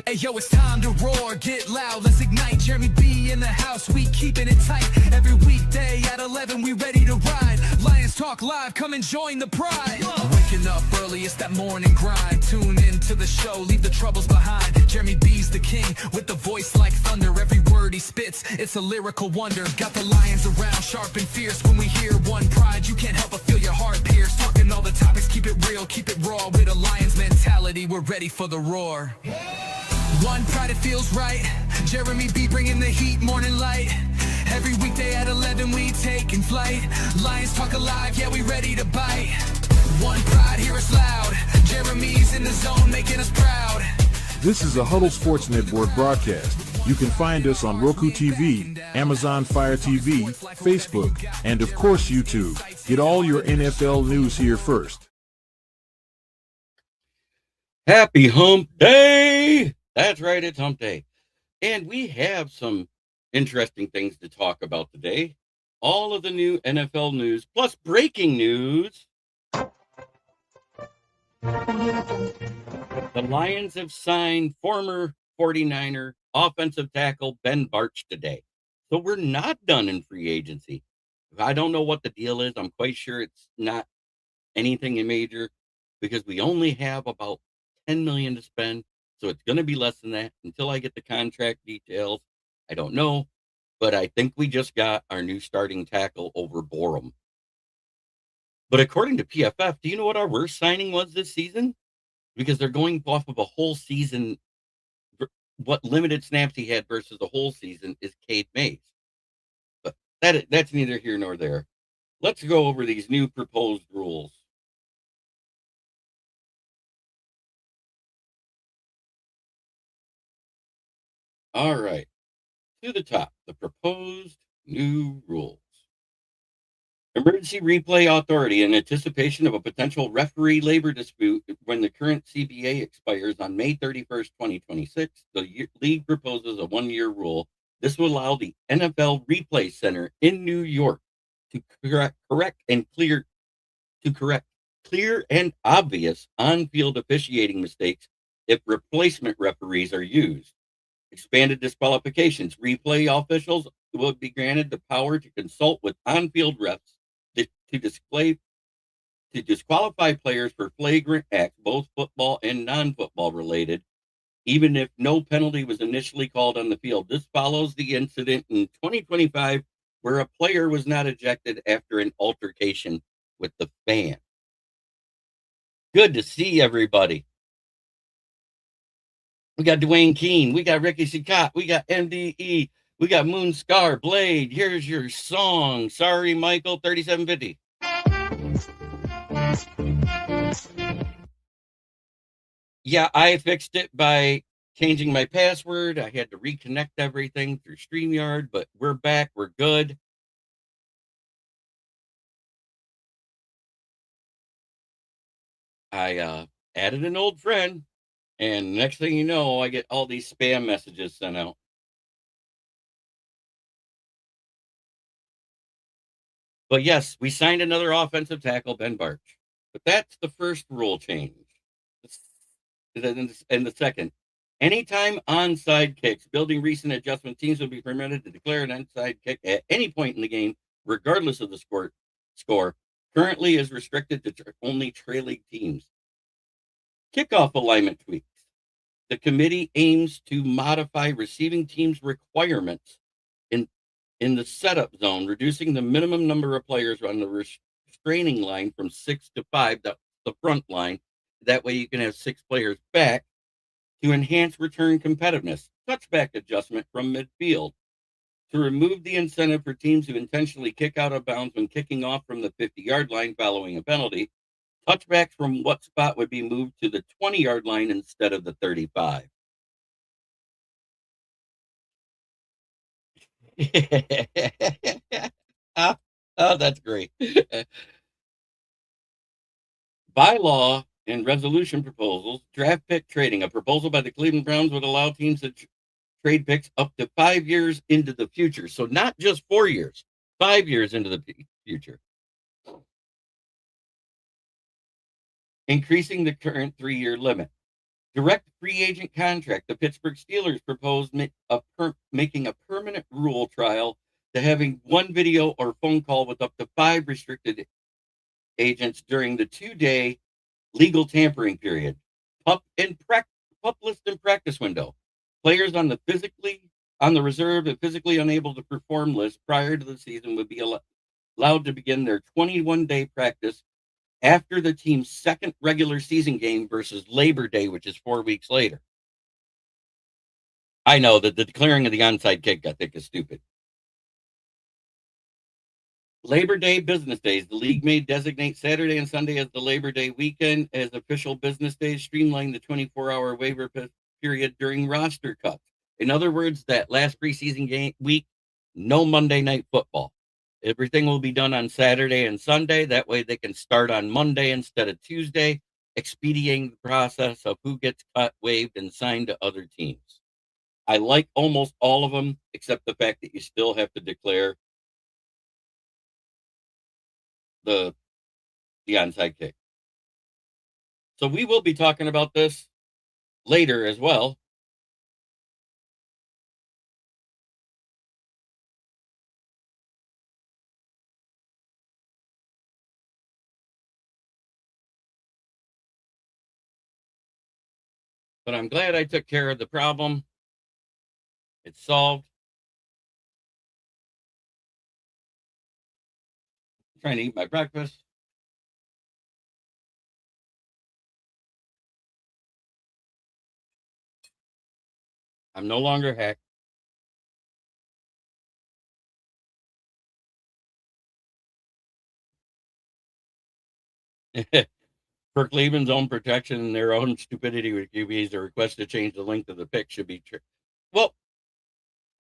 Hey yo, it's time to roar, get loud, let's ignite. Jeremy B in the house, we keeping it tight. Every weekday at 11, we ready to ride. Lions Talk Live, come and join the pride. Waking up early, it's that morning grind. Tune in to the show, leave the troubles behind. Jeremy B's the king, with the voice like thunder. Every word he spits, it's a lyrical wonder. Got the lions around, sharp and fierce. When we hear one pride, you can't help but feel your heart pierce. Talking all the topics, keep it real, keep it raw. With a lion's mentality, we're ready for the roar. One pride, it feels right. Jeremy B bringing the heat, morning light. Every weekday at 11, we taking flight. Lions Talk Alive, yeah, we ready to bite. One pride, hear us loud. Jeremy's in the zone, making us proud. This is a Huddle Sports Network broadcast. You can find us on Roku TV, Amazon Fire TV, Facebook, and of course YouTube. Get all your NFL news here first. Happy Hump Day! That's right, it's Hump Day. And we have some interesting things to talk about today. All of the new NFL news, plus breaking news. The Lions have signed former 49er offensive tackle Ben Bartch today. So we're not done in free agency. I don't know what the deal is. I'm quite sure it's not anything major because we only have about $10 million to spend. So it's going to be less than that until I get the contract details. I don't know, but I think we just got our new starting tackle over Borum. But according to PFF, do you know what our worst signing was this season? Because they're going off of a whole season. What limited snaps he had versus the whole season is Cade Mays. But that's neither here nor there. Let's go over these new proposed rules. All right, to the top, the proposed new rules. Emergency replay authority in anticipation of a potential referee labor dispute when the current CBA expires on May 31st, 2026. The league proposes a one-year rule. This will allow the NFL Replay Center in New York to correct clear and obvious on-field officiating mistakes if replacement referees are used. Expanded disqualifications. Replay officials will be granted the power to consult with on-field refs to disqualify players for flagrant acts, both football and non-football related, even if no penalty was initially called on the field. This follows the incident in 2025 where a player was not ejected after an altercation with the fan. Good to see everybody. We got Dwayne Keene. We got Ricky Sicott. We got MDE. We got Moonscar Blade. Here's your song. Sorry, Michael, 3750. Yeah, I fixed it by changing my password. I had to reconnect everything through StreamYard, but we're back. We're good. I added an old friend. And next thing you know, I get all these spam messages sent out. But yes, we signed another offensive tackle, Ben Bartch. But that's the first rule change. And the second, anytime onside kicks, building recent adjustment, teams will be permitted to declare an onside kick at any point in the game, regardless of the score. Currently is restricted to only trailing teams. Kickoff alignment tweaks. The committee aims to modify receiving teams' requirements in the setup zone, reducing the minimum number of players on the restraining line from 6 to 5, the front line. That way you can have 6 players back to enhance return competitiveness. Touchback adjustment from midfield. To remove the incentive for teams who intentionally kick out of bounds when kicking off from the 50-yard line following a penalty. Touchbacks from what spot would be moved to the 20-yard line instead of the 35. oh, that's great. Bylaw and resolution proposals. Draft pick trading. A proposal by the Cleveland Browns would allow teams to trade picks up to 5 years into the future. So not just 4 years, 5 years into the future. Increasing the current 3-year limit. Direct free agent contract. The Pittsburgh Steelers proposed making a permanent rule trial to having one video or phone call with up to 5 restricted agents during the 2-day legal tampering period. Pup list and practice window. Players on the reserve and physically unable to perform list prior to the season would be allowed to begin their 21-day practice after the team's second regular season game versus Labor Day, which is 4 weeks later. I know that the declaring of the onside kick, I think, is stupid. Labor Day business days. The league may designate Saturday and Sunday as the Labor Day weekend as official business days, streamline the 24-hour waiver period during roster cuts. In other words, that last preseason game week, no Monday night football. Everything will be done on Saturday and Sunday. That way they can start on Monday instead of Tuesday, expediting the process of who gets cut, waived, and signed to other teams. I like almost all of them, except the fact that you still have to declare the onside kick. So we will be talking about this later as well. But I'm glad I took care of the problem. It's solved. I'm trying to eat my breakfast. I'm no longer hacked. For Cleveland's own protection and their own stupidity with QBs, the request to change the length of the pick should be true. Well,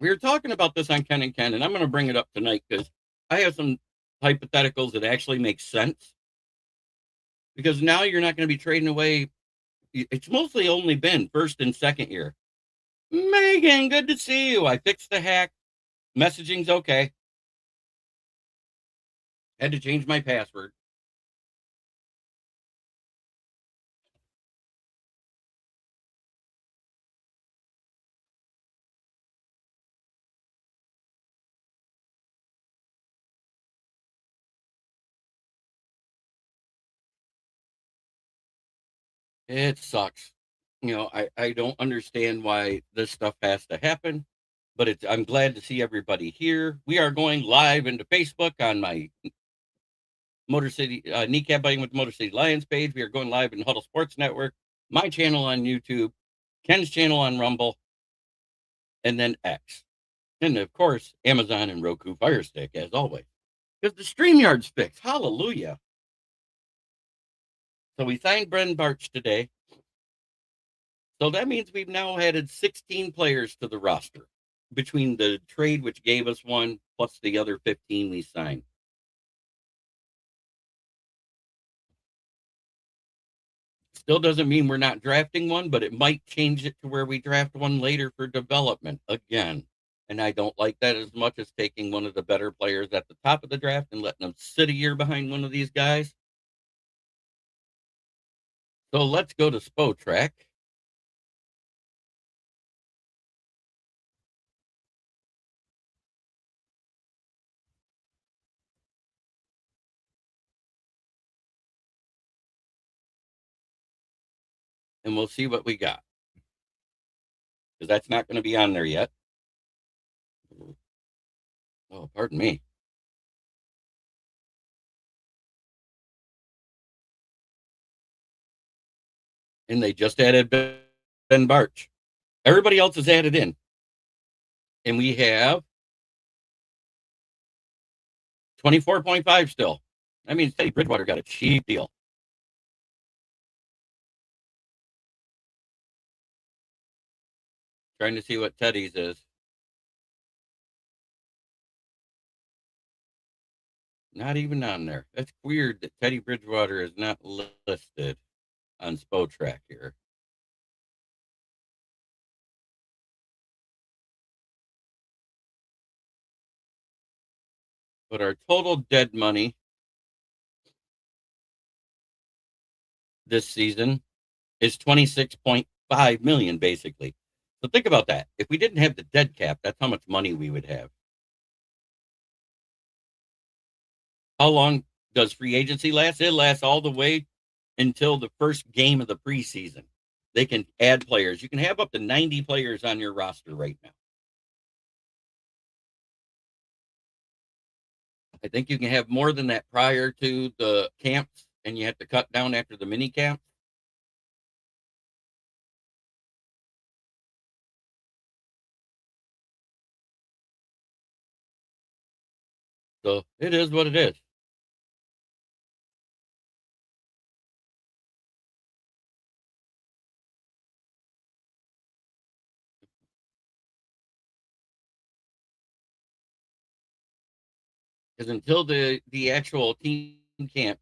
we were talking about this on Ken and Ken, and I'm going to bring it up tonight because I have some hypotheticals that actually make sense. Because now you're not going to be trading away. It's mostly only been first and second year. Megan, good to see you. I fixed the hack. Messaging's okay. Had to change my password. It sucks. I don't understand why this stuff has to happen, but I'm glad to see everybody here. We are going live into Facebook on my Motor City Kneecap Biting with the Motor City Lions page. We are going live in Huddle Sports Network, my channel on YouTube, Ken's channel on Rumble, and then X. And of course, Amazon and Roku Fire Stick, as always. Because the StreamYard's fixed. Hallelujah. So we signed Bren Barch today. So that means we've now added 16 players to the roster between the trade, which gave us one, plus the other 15 we signed. Still doesn't mean we're not drafting one, but it might change it to where we draft one later for development again. And I don't like that as much as taking one of the better players at the top of the draft and letting them sit a year behind one of these guys. So let's go to Spotrac. And we'll see what we got. Because that's not going to be on there yet. Oh, pardon me. And they just added Ben Barch. Everybody else is added in. And we have 24.5 still. That means Teddy Bridgewater got a cheap deal. Trying to see what Teddy's is. Not even on there. That's weird that Teddy Bridgewater is not listed on Spotrac here. But our total dead money this season is 26.5 $5 million, basically. So think about that. If we didn't have the dead cap, that's how much money we would have. How long does free agency last? It lasts all the way until the first game of the preseason. They can add players. You can have up to 90 players on your roster right now. I think you can have more than that prior to the camps, and you have to cut down after the mini camp. So it is what it is. Because until the actual team camps,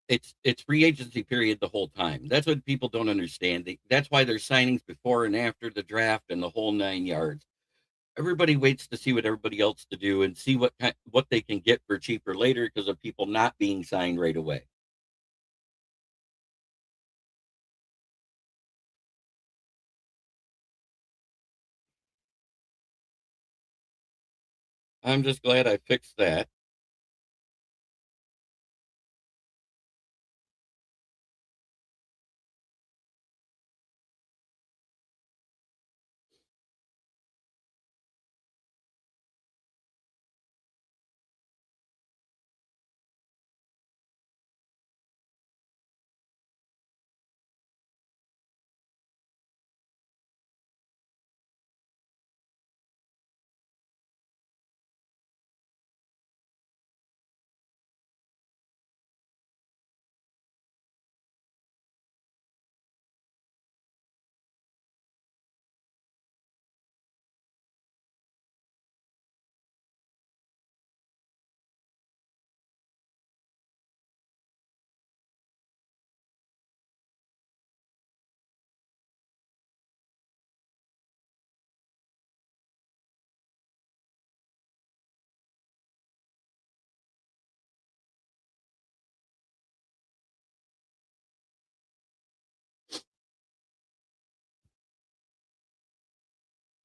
it's free agency period the whole time. That's what people don't understand. That's why there's signings before and after the draft and the whole 9 yards. Everybody waits to see what everybody else to do and see what they can get for cheaper later because of people not being signed right away. I'm just glad I fixed that.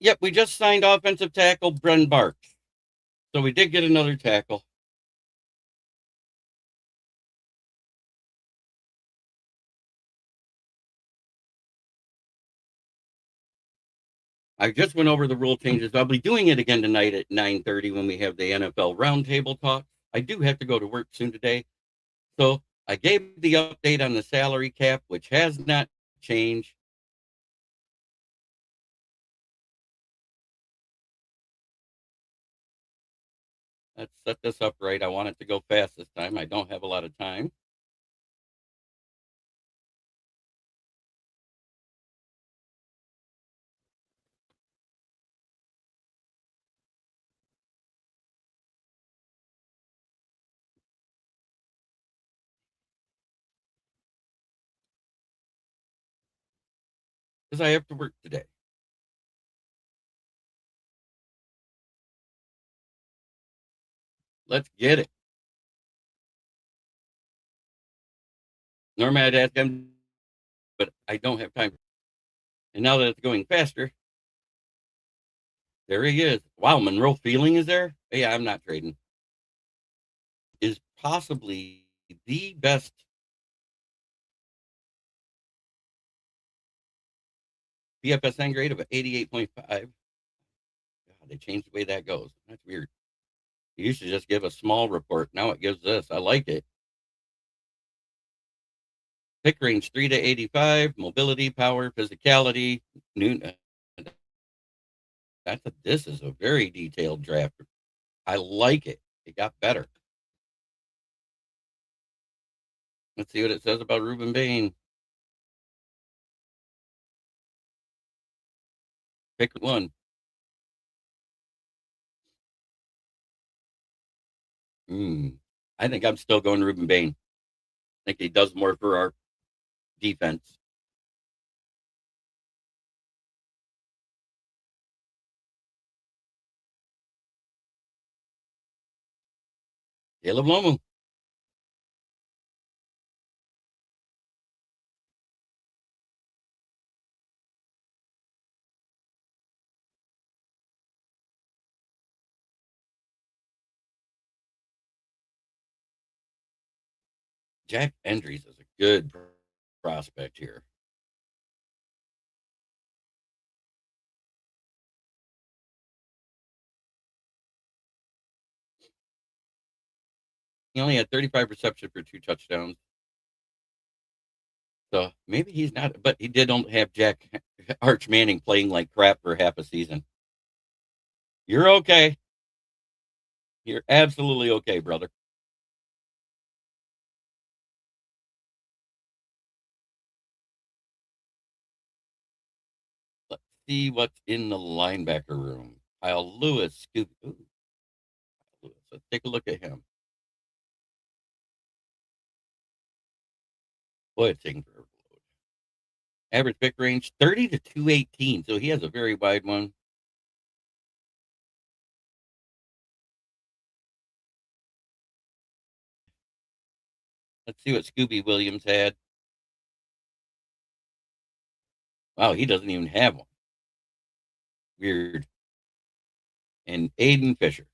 Yep, we just signed offensive tackle Bren Barks. So we did get another tackle. I just went over the rule changes. I'll be doing it again tonight at 9:30 when we have the NFL roundtable talk. I do have to go to work soon today. So I gave the update on the salary cap, which has not changed. Let's set this up right. I want it to go fast this time. I don't have a lot of time. Because I have to work today. Let's get it. Normally I'd ask him, but I don't have time. And now that it's going faster, there he is. Wow, Monroe Feeling is there? Yeah, I'm not trading. Is possibly the best BFSN grade of 88.5. God, they changed the way that goes. That's weird. You used to just give a small report. Now it gives this. I like it. Pick range 3 to 85, mobility, power, physicality. This is a very detailed draft. I like it. It got better. Let's see what it says about Ruben Bain. Pick one. I think I'm still going Ruben Bain. I think he does more for our defense. Caleb Lomu. Jack Endries is a good prospect here. He only had 35 reception for 2 touchdowns. So maybe he's not, but he did not have Jack Arch Manning playing like crap for half a season. You're okay. You're absolutely okay, brother. Let's see what's in the linebacker room. Kyle Lewis, Scooby. Ooh, Lewis. Let's take a look at him. Boy, it's taking forever to load. Average pick range 30 to 218. So he has a very wide one. Let's see what Scooby Williams had. Wow, he doesn't even have one. Weird. And Aiden Fisher.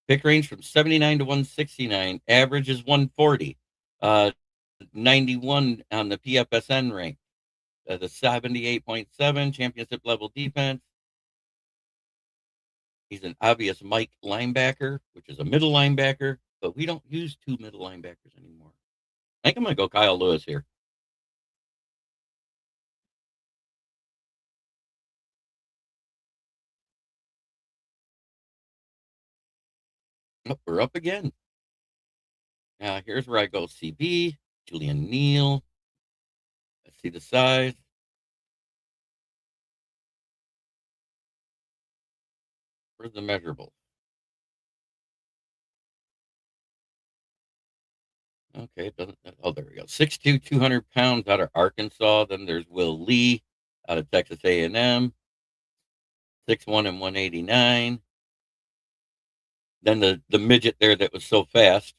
Pick range from 79 to 169. Average is 140. 91 on the PFSN rank. The 78.7 championship level defense. He's an obvious Mike linebacker, which is a middle linebacker, but we don't use 2 middle linebackers anymore. I think I'm going to go Kyle Lewis here. Oh, we're up again. Now, here's where I go CB, Julian Neal. Let's see the size. Where's the measurable? Okay, it doesn't. Oh, there we go. 6'2", 200 pounds out of Arkansas. Then there's Will Lee out of Texas A&M. 6'1" and 189. Then the midget there that was so fast,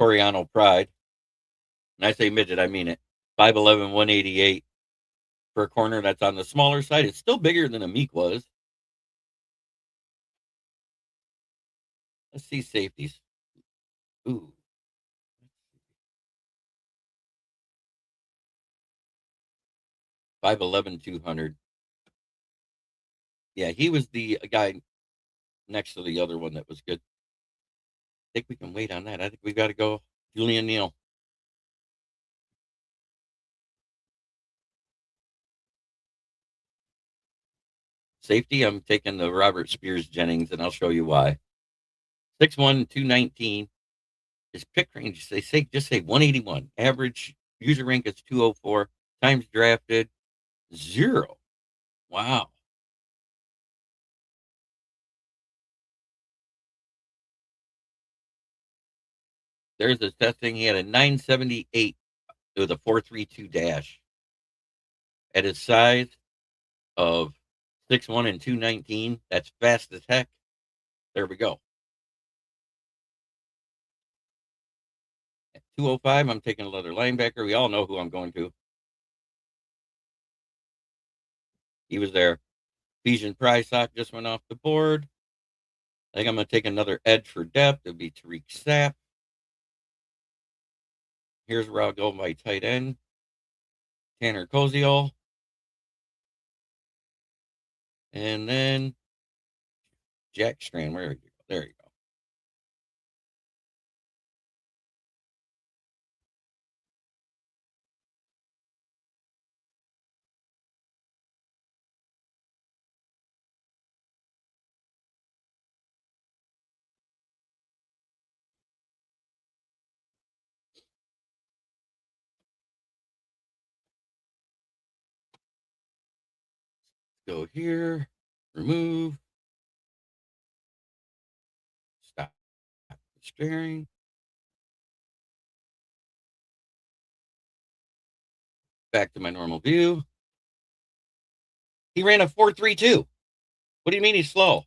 Toriano Pride. And I say midget, I mean it. 5'11", 188 for a corner that's on the smaller side. It's still bigger than Amik was. Let's see safeties. Ooh. 5'11", 200. Yeah, he was the guy next to the other one that was good. I think we can wait on that. I think we got to go Julian Neal. Safety, I'm taking the Robert Spears Jennings, and I'll show you why. 6'1", 219. His pick range, they say just say 181. Average user rank is 204. Times drafted 0. Wow. There's his testing. He had a 978 with a 432 dash. At his size of 6'1" and 219, that's fast as heck. There we go. At 205, I'm taking another linebacker. We all know who I'm going to. He was there. Bijan Prysock just went off the board. I think I'm going to take another edge for depth. It would be Tariq Sapp. Here's where I'll go my tight end. Tanner Koziol. And then Jack Strand. Where are you? There you go. Go here. Remove. Stop staring. Back to my normal view. He ran a 4.32. What do you mean he's slow?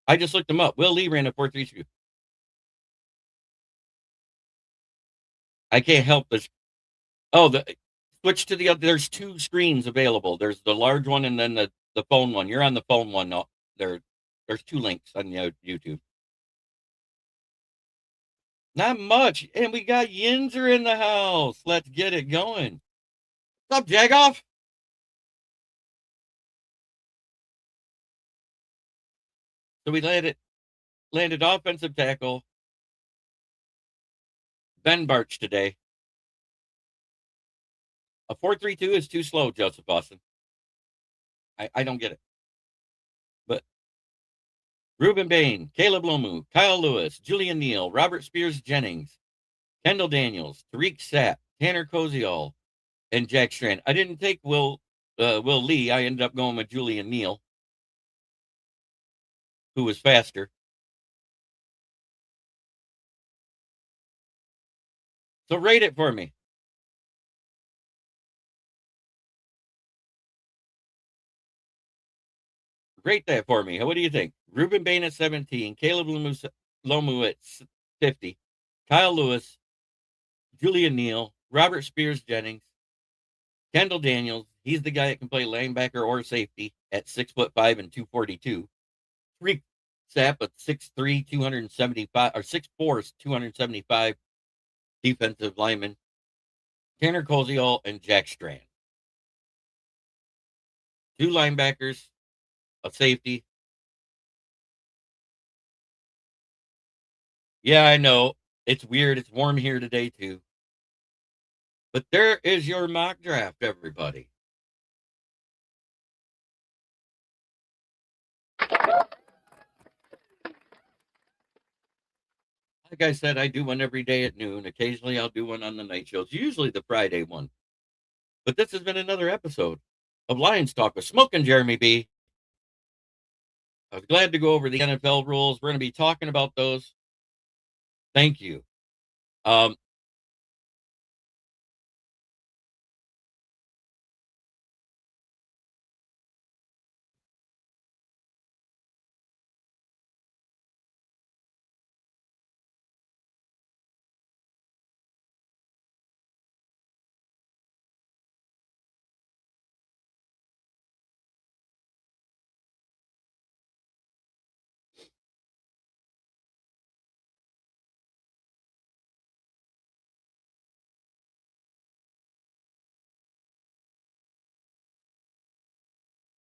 I just looked him up. Will Lee ran a 4.32. I can't help this. Oh, switch to the other. There's two screens available. There's the large one and then the phone one. You're on the phone one. No, there's two links on YouTube. Not much. And we got Yinzer in the house. Let's get it going. What's up, Jagoff? So we landed offensive tackle Ben Barch today. A 4.32 is too slow, Joseph Austin. I don't get it. But Ruben Bain, Caleb Lomu, Kyle Lewis, Julian Neal, Robert Spears Jennings, Kendall Daniels, Tariq Sapp, Tanner Koziol, and Jack Strand. I didn't take Will Lee. I ended up going with Julian Neal, who was faster. So rate it for me. Rate that for me. What do you think? Ruben Bain at 17, Caleb Lomu at 50, Kyle Lewis, Julian Neal, Robert Spears Jennings, Kendall Daniels. He's the guy that can play linebacker or safety at 6'5" and 242. Tariq Sapp at 6'3", 275 or 6'4", 275. Defensive lineman. Tanner Koziol and Jack Strand. Two linebackers, a safety. Yeah, I know. It's weird. It's warm here today, too. But there is your mock draft, everybody. Like I said, I do one every day at noon. Occasionally, I'll do one on the night shows, usually the Friday one. But this has been another episode of Lions Talk with Smoke and Jeremy B. I was glad to go over the NFL rules. We're going to be talking about those. Thank you.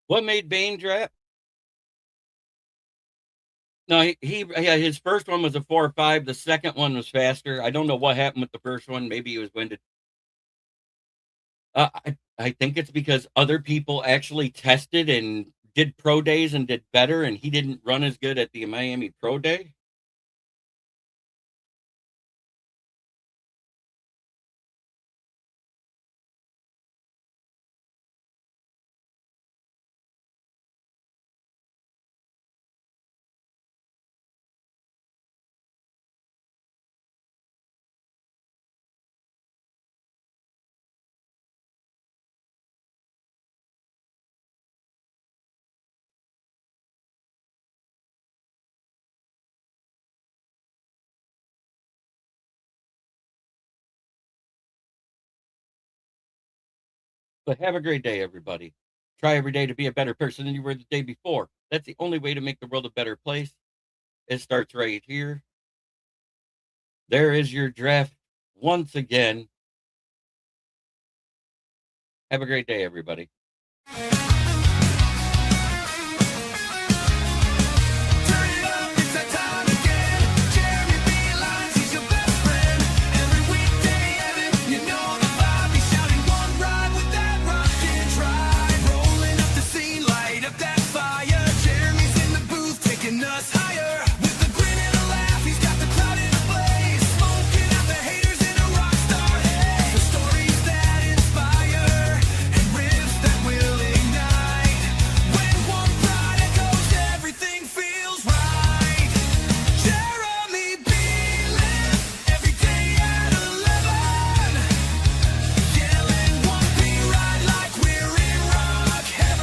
What made Bain draft? No, his first one was a 4.5. The second one was faster. I don't know what happened with the first one. Maybe he was winded. I think it's because other people actually tested and did pro days and did better, and he didn't run as good at the Miami Pro Day. But have a great day, everybody. Try every day to be a better person than you were the day before. That's the only way to make the world a better place. It starts right here. There is your draft once again. Have a great day, everybody.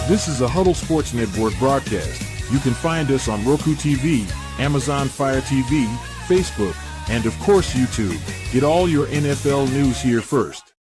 This is a Huddle Sports Network broadcast. You can find us on Roku TV, Amazon Fire TV, Facebook, and of course YouTube. Get all your NFL news here first.